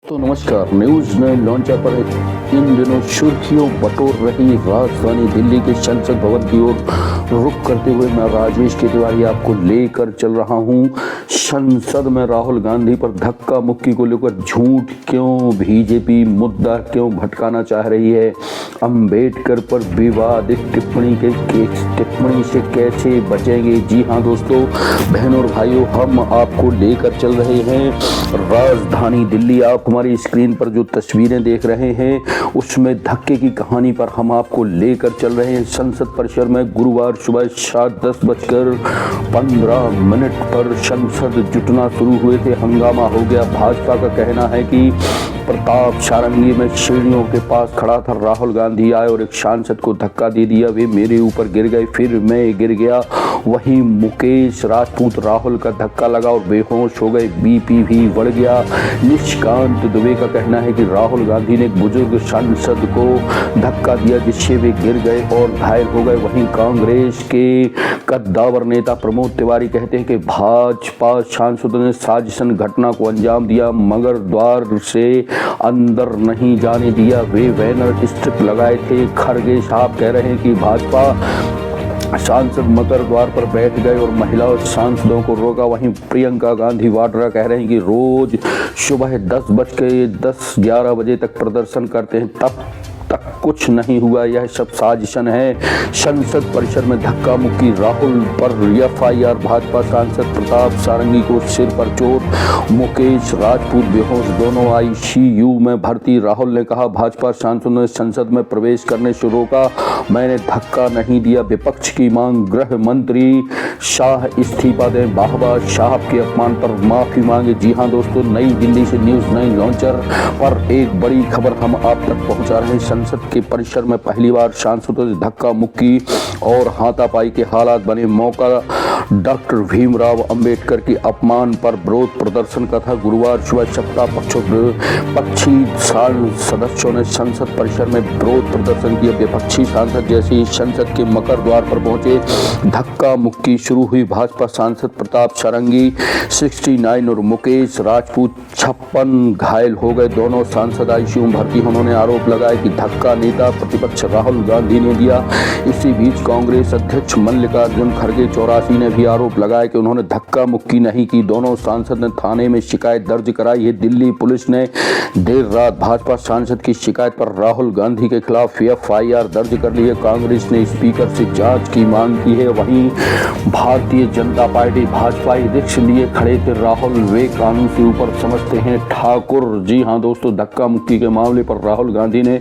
तो नमस्कार। News 9 launcher पर इन दिनों सुर्खियों बटोर रही राजधानी दिल्ली के संसद भवन की ओर रुख करते हुए मैं राजेश के तिवारी आपको लेकर चल रहा हूं। संसद में राहुल गांधी पर धक्का मुक्की को लेकर झूठ क्यों बीजेपी मुद्दा क्यों भटकाना चाह रही है, अंबेडकर पर विवादित टिप्पणी से कैसे बचेंगे। जी हाँ दोस्तों, बहनों और भाइयों, हम आपको लेकर चल रहे हैं राजधानी दिल्ली। आप हमारी स्क्रीन पर जो तस्वीरें देख रहे हैं उसमें धक्के की कहानी पर हम आपको लेकर चल रहे हैं। संसद परिसर में गुरुवार सुबह 10:15 पर संसद जुटना शुरू हुए थे। हंगामा हो गया। भाजपा का कहना है कि प्रताप सारंगी में सीढ़ियों के पास खड़ा था, राहुल गांधी आए और एक सांसद को धक्का दे दिया। वे मेरे ऊपर गिर गए, फिर मैं गिर गया। वहीं मुकेश राजपूत राहुल का धक्का लगा और बेहोश हो गए, बीपी भी बढ़ गया। निष्कांत दुबे का कहना है कि राहुल गांधी ने एक बुजुर्ग सांसद को धक्का दिया जिससे वे गिर गए और घायल हो गए। वहीं कांग्रेस के कद्दावर नेता प्रमोद तिवारी कहते हैं कि भाजपा सांसदों ने साजिशन घटना को अंजाम दिया, मगर द्वार से अंदर नहीं जाने दिया। वे बैनर स्ट्रिप लगाए थे। खरगे साहब कह रहे हैं कि भाजपा सांसद मकर द्वार पर बैठ गए और महिला सांसदों को रोका। वहीं प्रियंका गांधी वाड्रा कह रहे हैं कि रोज सुबह 10:11 बजे तक प्रदर्शन करते हैं, तब तक कुछ नहीं हुआ, यह सब साजिशन है। संसद परिसर में धक्का मुक्की, राहुल पर एफआईआर, भाजपा सांसद प्रताप सारंगी को सिर पर चोट, मुकेश राजपूत बेहोश, दोनों आईसीयू में भर्ती। राहुल ने कहा भाजपा सांसदों ने संसद में प्रवेश करने से रोका, मैंने धक्का नहीं दिया। विपक्ष की मांग, गृह मंत्री शाह इस्तीफा दें, बाबा साहब के अपमान पर माफी मांगे। जी हाँ दोस्तों, नई दिल्ली से न्यूज 9 लॉन्चर पर एक बड़ी खबर हम आप तक पहुंचा रहे हैं। संसद के परिसर में पहली बार सांसदों से धक्का मुक्की और हाथापाई के हालात बने। मौका डॉक्टर भीमराव अंबेडकर के अपमान पर विरोध प्रदर्शन का था। गुरुवार सुबह सत्ता पक्षी सदस्यों ने संसद परिसर में विरोध प्रदर्शन किया। विपक्षी सांसद जैसे ही संसद के मकर द्वार पर पहुंचे, धक्का मुक्की शुरू हुई। भाजपा सांसद प्रताप सारंगी 69 और मुकेश राजपूत 56 घायल हो गए। दोनों सांसद आईसीयू में भर्ती। उन्होंने आरोप लगाया कि धक्का नेता प्रतिपक्ष राहुल गांधी ने दिया। इसी बीच कांग्रेस अध्यक्ष मल्लिकार्जुन खड़गे 84 ने भी आरोप लगाया कि उन्होंने धक्का मुक्की नहीं की। दोनों सांसद ने थाने में शिकायत दर्ज कराई है। दिल्ली पुलिस ने देर रात भाजपा सांसद की शिकायत पर राहुल गांधी के खिलाफ एफआईआर दर्ज कर ली है। कांग्रेस ने स्पीकर से जांच की मांग की है। वहीं भारतीय जनता पार्टी भाजपा रिक्श लिए खड़े थे। राहुल वे कानून से ऊपर समझते हैं ठाकुर। जी हाँ दोस्तों, धक्का मुक्की के मामले पर राहुल गांधी ने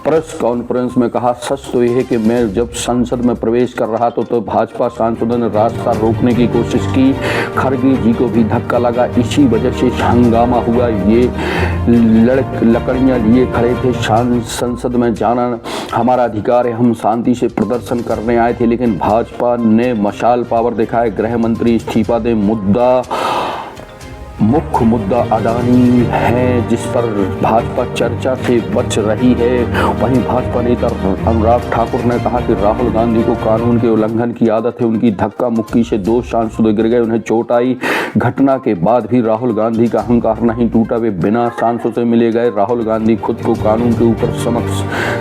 प्रेस कॉन्फ्रेंस में कहा, सच तो यह है कि मैं जब संसद में प्रवेश कर रहा तो भाजपा सांसदों ने रास्ता रोकने की कोशिश की। खड़गे जी को भी धक्का लगा, इसी वजह से हंगामा हुआ। ये लकड़ियां लिए खड़े थे। संसद में जाना हमारा अधिकार है, हम शांति से प्रदर्शन करने आए थे, लेकिन भाजपा ने मशाल पावर दिखाया। गृह मंत्री इस्तीफा दें, मुख्य मुद्दा अडानी है जिस पर भाजपा चर्चा से बच रही है। वहीं भाजपा नेता अनुराग ठाकुर ने कहा कि राहुल गांधी को कानून के उल्लंघन की आदत है। उनकी धक्का मुक्की से 2 सांसद गिर गए, उन्हें चोट आई। घटना के बाद भी राहुल गांधी का अहंकार नहीं टूटा, वे बिना सांसद से मिले गए। राहुल गांधी खुद को कानून के ऊपर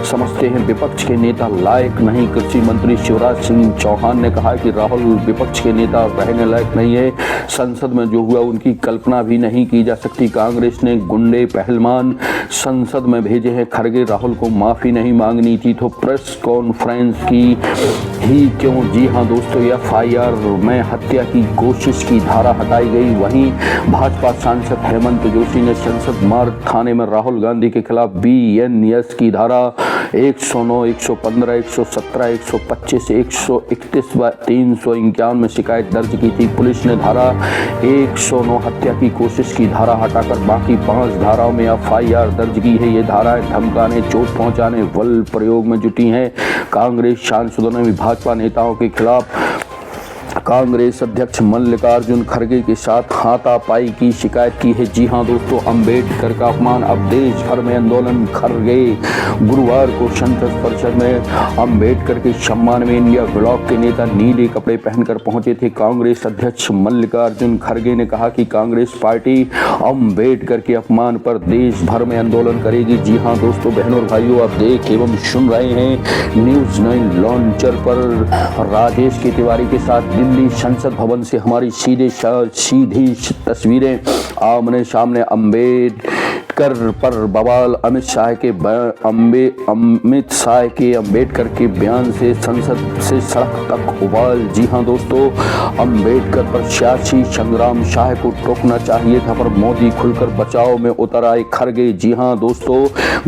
समझते हैं, विपक्ष के नेता लायक नहीं। कृषि मंत्री शिवराज सिंह चौहान ने कहा कि राहुल विपक्ष के नेता रहने लायक नहीं है। संसद में जो हुआ उनकी कल्पना भी नहीं की जा सकती। कांग्रेस ने गुंडे पहलवान संसद में भेजे हैं। खड़गे राहुल को माफी नहीं मांगनी थी तो प्रेस कॉन्फ्रेंस की ही क्यों। जी हाँ दोस्तों, एफआईआर में हत्या की कोशिश की धारा हटाई गई। वहीं भाजपा सांसद हेमंत जोशी ने संसद मार्ग थाने में राहुल गांधी के खिलाफ बीएनएस की धारा 109, 115, 117, 125, 131 व 351 में शिकायत दर्ज की थी। पुलिस ने धारा 109 हत्या की कोशिश की धारा हटाकर बाकी 5 धाराओं में एफआईआर दर्ज की है। ये धाराएं धमकाने, चोट पहुंचाने, बल प्रयोग में जुटी हैं। कांग्रेस सांसदों ने भी भाजपा नेताओं के खिलाफ कांग्रेस अध्यक्ष मल्लिकार्जुन खड़गे के साथ हाथापाई की शिकायत की है। जी हां दोस्तों, अंबेडकर का अपमान अब देश भर में आंदोलन। खड़गे गुरुवार को संसद परिसर में अंबेडकर के सम्मान में इंडिया ब्लॉक के नेता नीले कपड़े पहनकर पहुंचे थे। कांग्रेस अध्यक्ष मल्लिकार्जुन खड़गे ने कहा कि कांग्रेस पार्टी अंबेडकर के अपमान पर देश भर में आंदोलन करेगी। जी हां दोस्तों, बहनों और भाइयों, आप देख एवं सुन रहे हैं न्यूज 9 लॉन्चर पर राजेश के तिवारी के साथ दिल्ली संसद भवन से हमारी सीधी तस्वीरें आमने सामने। अंबेडकर पर बवाल, अमित शाह के अंबेडकर के बयान से संसद से सड़क तक उबाल। जी हां दोस्तों, अंबेडकर पर सियासी संग्राम, शाह को टोकना चाहिए था पर मोदी खुलकर बचाव में उतर आए। खड़गे जी हां दोस्तों,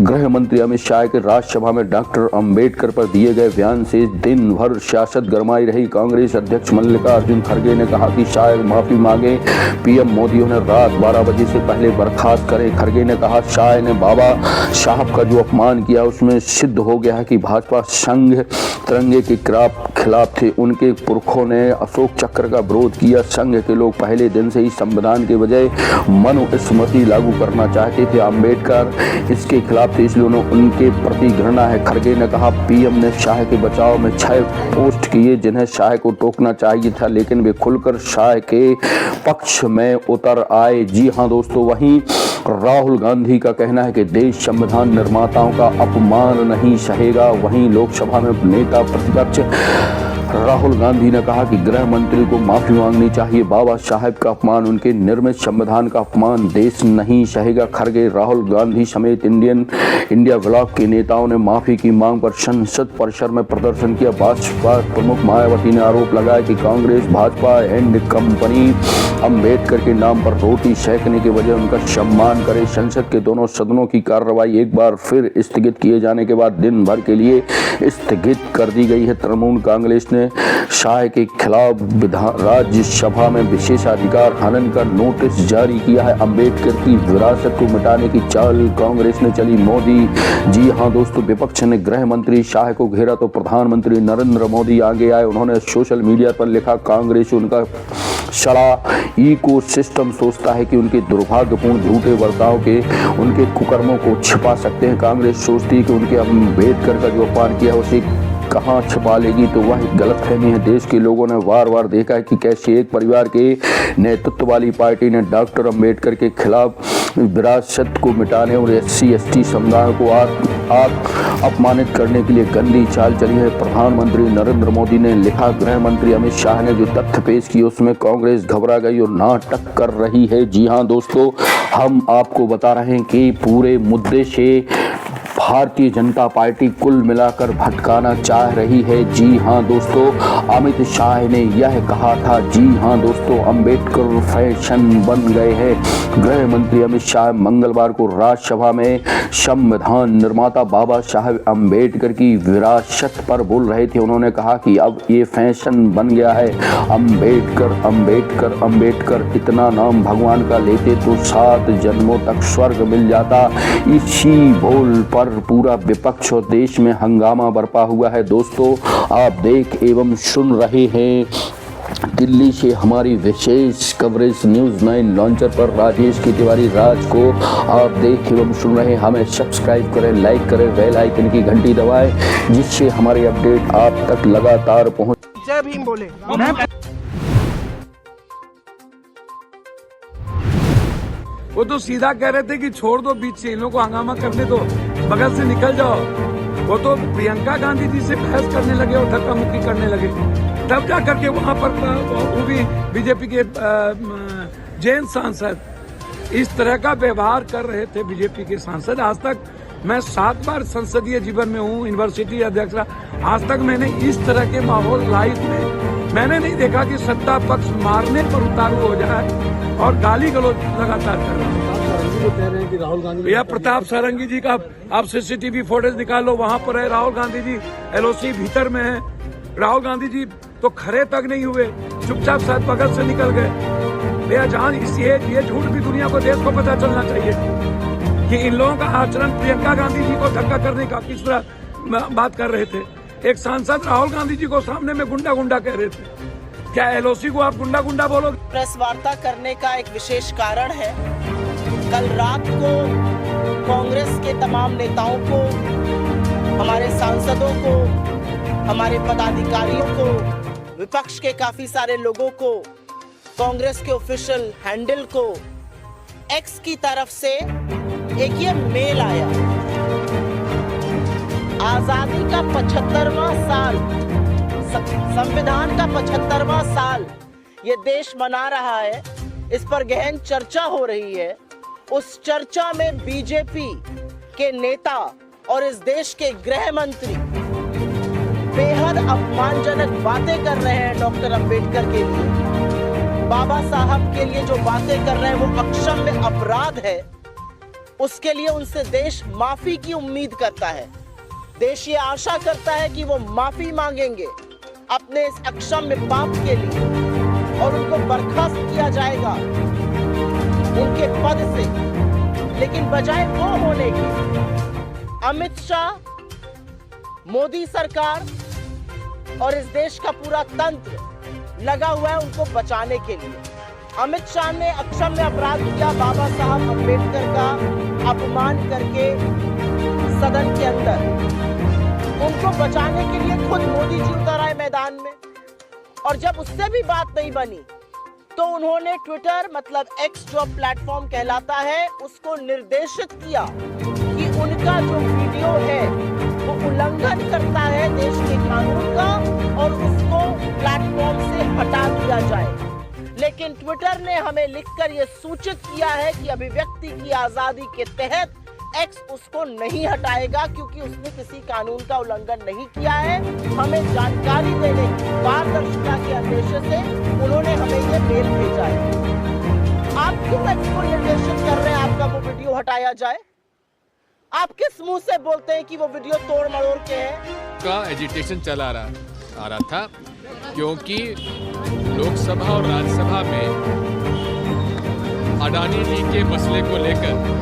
गृह मंत्री अमित शाह के राज्यसभा में डॉक्टर अंबेडकर पर दिए गए बयान से दिन भर सियासत गरमाई रही। कांग्रेस अध्यक्ष मल्लिकार्जुन खड़गे ने कहा कि शाह माफी मांगे, पीएम मोदी उन्हें रात 12 बजे से पहले बर्खास्त करें। खड़गे ने कहा, शाह ने बाबा साहब का जो अपमान किया उसमें सिद्ध हो गया है कि भाजपा संघ तिरंगे के खिलाफ थे। उनके पुरखों ने अशोक चक्र का विरोध किया। संघ के लोग पहले दिन से ही संविधान के बजाय मनुस्मृति लागू करना चाहते थे। अंबेडकर इसके खिलाफ थे, इसलिए उनके प्रति घृणा है। खड़गे ने कहा, पीएम ने शाह के बचाव में 6 पोस्ट किए जिन्हें शाह को टोकना चाहिए था, लेकिन वे खुलकर शाह के पक्ष में उतर आए। जी हां दोस्तों, वहीं राहुल गांधी का कहना है कि देश संविधान निर्माताओं का अपमान नहीं सहेगा। वहीं लोकसभा में नेता प्रतिपक्ष राहुल गांधी ने कहा कि गृह मंत्री को माफी मांगनी चाहिए। बाबा साहब का अपमान, उनके निर्मित संविधान का अपमान देश नहीं सहेगा। खड़गे, राहुल गांधी समेत इंडिया ब्लॉक के नेताओं ने माफी की मांग पर संसद परिसर में प्रदर्शन किया। भाजपा प्रमुख मायावती ने आरोप लगाया कि कांग्रेस भाजपा एंड कंपनी अंबेडकर के नाम पर रोटी सेकने के बजाय उनका सम्मान करे। संसद के दोनों सदनों की कार्रवाई एक बार फिर स्थगित किए जाने के बाद दिन भर के लिए स्थगित कर दी गई है। तृणमूल कांग्रेस ने शाह के खिलाफ राज्यसभा में विशेषाधिकार हनन का नोटिस जारी किया है। अंबेडकर की विरासत को मिटाने की चाल कांग्रेस ने चली। मोदी, जी हां दोस्तों, विपक्ष ने गृह मंत्री शाह को घेरा तो प्रधानमंत्री नरेंद्र मोदी आगे आए। उन्होंने सोशल मीडिया पर लिखा, कांग्रेस उनका सड़ा इकोसिस्टम सोचता है कि उनके दुर्भाग्यपूर्ण झूठे बर्ताव के उनके कुकर्मों को छिपा सकते हैं। कांग्रेस सोचती है कि उनके अंबेडकर का जो अपमान किया उसे कहां छिपा लेगी, तो वह गलतफहमी है। देश के लोगों ने वार वार देखा है कि कैसे एक परिवार के नेतृत्व वाली पार्टी ने डॉक्टर अंबेडकर के खिलाफ विरासत को मिटाने और SC/ST समुदाय को अपमानित करने के लिए गंदी चाल चली है। प्रधानमंत्री नरेंद्र मोदी ने लिखा, गृह मंत्री अमित शाह ने जो तथ्य पेश किए उसमें कांग्रेस घबरा गई और नाटक कर रही है। जी हां दोस्तों, हम आपको बता रहे हैं कि पूरे मुद्दे से भारतीय जनता पार्टी कुल मिलाकर भटकाना चाह रही है। जी हां दोस्तों, अमित शाह ने यह कहा था। जी हां दोस्तों, अंबेडकर फैशन बन गए हैं। गृह मंत्री अमित शाह मंगलवार को राज्यसभा में संविधान निर्माता बाबा साहब अंबेडकर की विरासत पर बोल रहे थे। उन्होंने कहा कि अब ये फैशन बन गया है, अंबेडकर अंबेडकर अंबेडकर, इतना नाम भगवान का लेते तो 7 जन्मों तक स्वर्ग मिल जाता। इसी बोल पर पूरा विपक्ष और देश में हंगामा बरपा हुआ है। दोस्तों, आप देख एवं सुन रहे हैं दिल्ली से हमारी विशेष कवरेज न्यूज 9 लॉन्चर पर राजेश के तिवारी। राज को आप देख एवं सुन रहे हैं। हमें सब्सक्राइब करें, लाइक करें, बेल आइकन की घंटी दबाएं, जिससे हमारे अपडेट आप तक लगातार पहुंच। जय भीम बोले। वो तो सीधा कह रहे थे कि छोड़ दो, बीच से इन लोगों को हंगामा करने दो, बगल से निकल जाओ। वो तो प्रियंका गांधी जी से बहस करने लगे और धक्का मुक्की करने लगे, तब जा करके वहां पर वो भी बीजेपी के जैन सांसद इस तरह का व्यवहार कर रहे थे। बीजेपी के सांसद, आज तक मैं 7 बार संसदीय जीवन में हूँ, यूनिवर्सिटी अध्यक्ष, आज तक मैंने इस तरह के माहौल लाइफ में मैंने नहीं देखा कि सत्ता पक्ष मारने पर उतारू हो जाए और गाली गलौज लगातार कर रहे हैं। राहुल गांधी भैया प्रताप सारंगी जी का आप सीसीटीवी फुटेज निकाल लो, वहां पर है राहुल गांधी जी, LOC भीतर में है। राहुल गांधी जी तो खड़े तक नहीं हुए, चुपचाप शायद बगल से निकल गए। भैया जान, ये झूठ भी दुनिया को, देश को पता चलना चाहिए कि इन लोगों का आचरण प्रियंका गांधी जी को धक्का करने का किस तरह बात कर रहे थे। एक सांसद राहुल गांधी जी को सामने में गुंडा गुंडा कह रहे थे। क्या एलओसी को आप गुंडा गुंडा बोलोगे? प्रेस वार्ता करने का एक विशेष कारण है। कल रात को कांग्रेस के तमाम नेताओं को, हमारे सांसदों को, हमारे पदाधिकारियों को, विपक्ष के काफी सारे लोगों को, कांग्रेस के ऑफिशियल हैंडल को एक्स की तरफ से एक ये मेल आया। आजादी का 75वां साल, संविधान का 75वां साल ये देश मना रहा है, इस पर गहन चर्चा हो रही है। उस चर्चा में बीजेपी के नेता और इस देश के गृह मंत्री बेहद अपमानजनक बातें कर रहे हैं डॉक्टर अंबेडकर के लिए। बाबा साहब के लिए जो बातें कर रहे हैं वो अक्षम्य अपराध है। उसके लिए उनसे देश माफी की उम्मीद करता है। देश ये आशा करता है कि वो माफी मांगेंगे अपने इस अक्षम्य पाप के लिए और उनको बर्खास्त किया जाएगा उनके पद से। लेकिन बजाय वो होने के अमित शाह, मोदी सरकार और इस देश का पूरा तंत्र लगा हुआ है उनको बचाने के लिए। अमित शाह ने अक्षम्य अपराध किया, बाबा साहब अंबेडकर का अपमान करके सदन के अंदर। उनको बचाने के लिए खुद मोदी जी उतर आए मैदान में, और जब उससे भी बात नहीं बनी तो उन्होंने ट्विटर मतलब एक्स जो प्लेटफॉर्म कहलाता है उसको निर्देशित किया कि उनका जो वीडियो है वो उल्लंघन करता है देश के कानून का और उसको प्लेटफॉर्म से हटा दिया जाए। लेकिन ट्विटर ने हमें लिखकर ये सूचित किया है कि अभिव्यक्ति की आजादी के तहत एक्स उसको नहीं हटाएगा क्योंकि उसने किसी कानून का उल्लंघन नहीं किया है। हमें जानकारी देने की पारदर्शिता के उद्देश्य से उन्होंने हमें ये मेल भेजा है। आप क्यों एक्स को निर्देशित कर रहे हैं आपका वो वीडियो हटाया जाए? आप किस मुंह से बोलते हैं कि वो वीडियो तोड़ मरोड़ के है? का एजिटेशन चला आ रहा था क्योंकि लोकसभा और राज्यसभा में अडानी जी के मसले को लेकर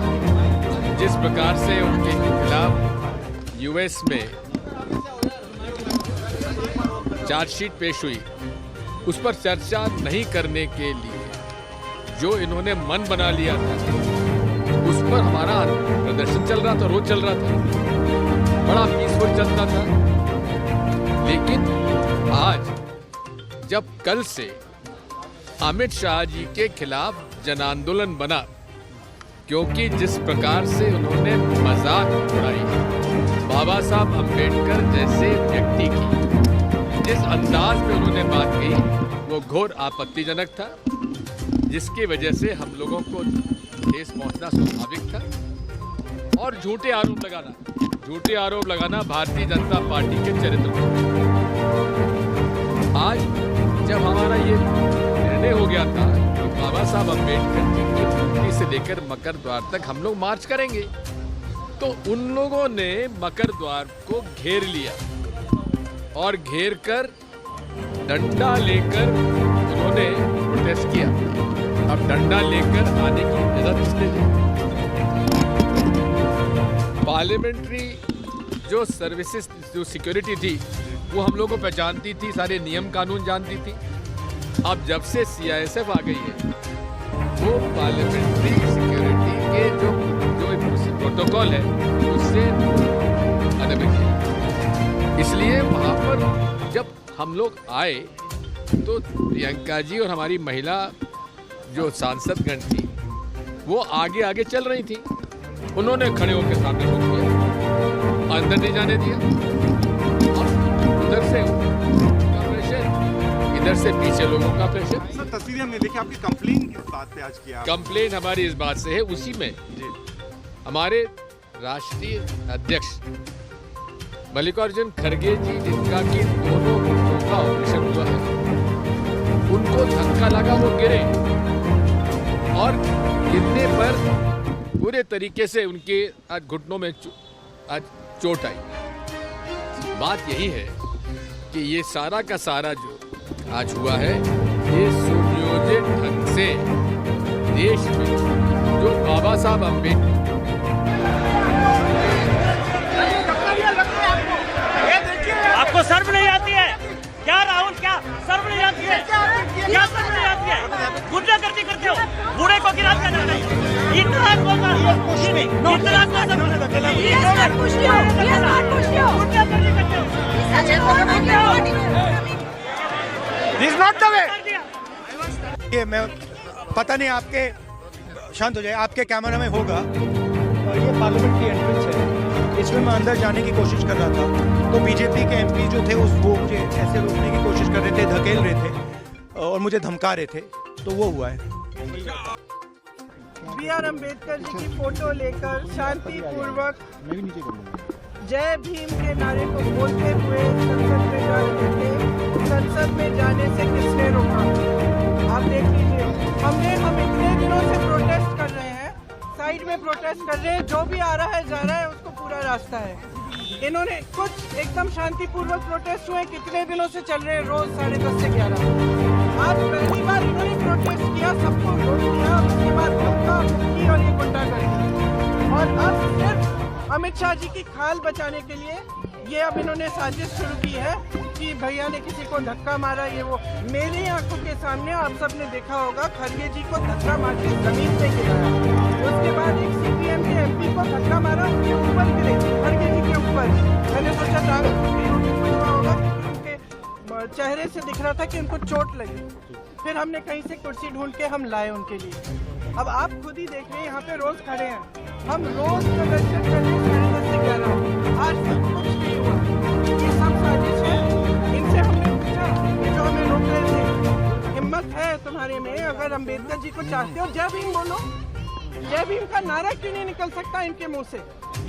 जिस प्रकार से उनके खिलाफ यूएस में चार्जशीट पेश हुई, उस पर चर्चा नहीं करने के लिए जो इन्होंने मन बना लिया था, उस पर हमारा प्रदर्शन चल रहा था, रोज चल रहा था, बड़ा पीसफुल चलता था। लेकिन आज जब कल से अमित शाह जी के खिलाफ जन आंदोलन बना, क्योंकि जिस प्रकार से उन्होंने मजाक उड़ाई बाबा साहब अंबेडकर जैसे व्यक्ति की, जिस अंदाज में उन्होंने बात कही वो घोर आपत्तिजनक था, जिसकी वजह से हम लोगों को ठेस पहुंचना स्वाभाविक था। और झूठे आरोप लगाना भारतीय जनता पार्टी के चरित्र को। आज जब हमारा ये निर्णय हो गया था कि बाबा साहब अंबेडकर जी की मूर्ति से लेकर मकर द्वार तक हम लोग मार्च करेंगे, तो उन लोगों ने मकर द्वार को घेर लिया और घेर कर डंडा लेकर उन्होंने प्रोटेस्ट किया। अब डंडा लेकर आने की इजाजत किसने दी? पार्लियामेंट्री जो सर्विसेज जो सिक्योरिटी थी वो हम लोगों को पहचानती थी, सारे नियम कानून जानती थी। अब जब से सीआईएसएफ आ गई है वो पार्लियामेंट्री सिक्योरिटी के जो प्रोटोकॉल है उससे अनभिज्ञ है। इसलिए वहाँ पर जब हम लोग आए तो प्रियंका जी और हमारी महिला जो सांसदगण थी वो आगे आगे चल रही थी, उन्होंने खड़े होकर सामने रोक दिया, अंदर नहीं जाने दिया। उधर से प्रेशर, इधर से पीछे लोगों का प्रेशर। सर तस्वीरें हमने देखी, आपकी कंप्लेन किस बात पे आज किया? कंप्लेन हमारी इस बात से है, उसी में हमारे राष्ट्रीय अध्यक्ष मल्लिकार्जुन खड़गे जी, जिनका कि दोनों घुटनों का ऑपरेशन हुआ है, उनको धक्का लगा, वो गिरे और गिरने पर पूरे तरीके से उनके आज घुटनों में आज चोट आई। बात यही है कि ये सारा का सारा जो आज हुआ है ये सुनियोजित ढंग से देश में जो बाबा साहब अम्बेडकर आपको सर्व नहीं आती है क्या राहुल? क्या सर्व नहीं आती है? ये मैं पता नहीं आपके शांत हो जाए, आपके कैमरा में होगा। ये पार्लियामेंट की एंट्रेंस है, इसमें मैं अंदर जाने की कोशिश कर रहा था, तो बीजेपी के एमपी जो थे वो मुझे ऐसे रोकने की कोशिश कर रहे थे, धकेल रहे थे और मुझे धमका रहे थे, तो वो हुआ है। B.R. अम्बेडकर जी की फोटो लेकर शांतिपूर्वक जय भीम के नारे को बोलते हुए संसद में जा रहे थे। संसद में जाने से किसने रोका? आप देख लीजिए, हम इतने दिनों से प्रोटेस्ट कर रहे हैं, साइड में प्रोटेस्ट कर रहे हैं, जो भी आ रहा है जा रहा है, उसको पूरा रास्ता है। इन्होंने कुछ एकदम शांतिपूर्वक प्रोटेस्ट हुए, कितने दिनों से चल रहे हैं, रोज 10:30 से 11। आज पहली बार इन्होंने प्रोटेस्ट किया, सबको रोक दिया, उसके बाद धक्का मुक्की और ये गुंडागर्दी, और अब सिर्फ अमित शाह जी की खाल बचाने के लिए ये अब इन्होंने साजिश शुरू की है कि भैया ने किसी को धक्का मारा, ये वो। मेरी आंखों के सामने आप सबने देखा होगा, खड़गे जी को धक्का मार के जमीन पे गिराया, उसके बाद एक CPM के MP को धक्का मारा, उनके ऊपर गिरे, खड़गे जी के ऊपर। मैंने सोचा था होगा, उनके चेहरे से दिख रहा था कि उनको चोट लगी। फिर हमने कहीं से कुर्सी ढूंढ के हम लाए उनके लिए। अब आप खुद ही देख रहे हैं, यहाँ पे रोज खड़े हैं, हम रोज प्रदर्शन कर रहे हैं 10:30 से 11। आज तक कुछ नहीं हुआ, ये सब साजिश है। इनसे हमने पूछा, ये जो हमें रोक रहे थे, हिम्मत है तुम्हारे में? अगर अम्बेडकर जी को चाहते हो, जय भीम बोलो। जय भीम का नारा क्यों नहीं निकल सकता इनके मुंह से?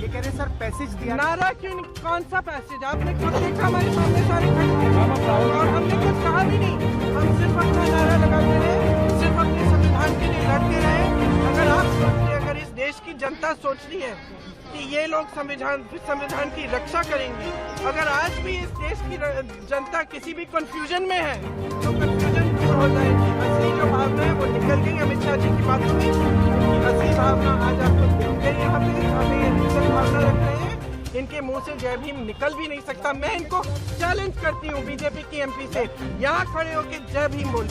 ये कह रहे सर पैसेज दिया, नारा क्यों नहीं? कौन सा पैसेज? आपने खुद देखा, हमारे सामने सारे खड़े थे और हमने कुछ कहा भी नहीं। हम सिर्फ अपना नारा लगाते रहे, सिर्फ अपने संविधान के लिए लड़ते रहे। अगर आप सोचते, अगर इस देश की जनता सोच रही है कि ये लोग संविधान की रक्षा करेंगे, अगर आज भी इस देश की जनता किसी भी कंफ्यूजन में है, तो कंफ्यूजन दूर हो जाएगी। असली जो भावना है वो निकल गई अमित शाह जी की बातों में। उनकी असली भावना आज आपको दिख गई। यहाँ पे हमें ये रियल भावना रख रहे हैं, इनके मुंह से जय भीम निकल भी नहीं सकता। मैं इनको चैलेंज करती हूँ बीजेपी की MP से, यहाँ खड़े होकर जय भीम बोल।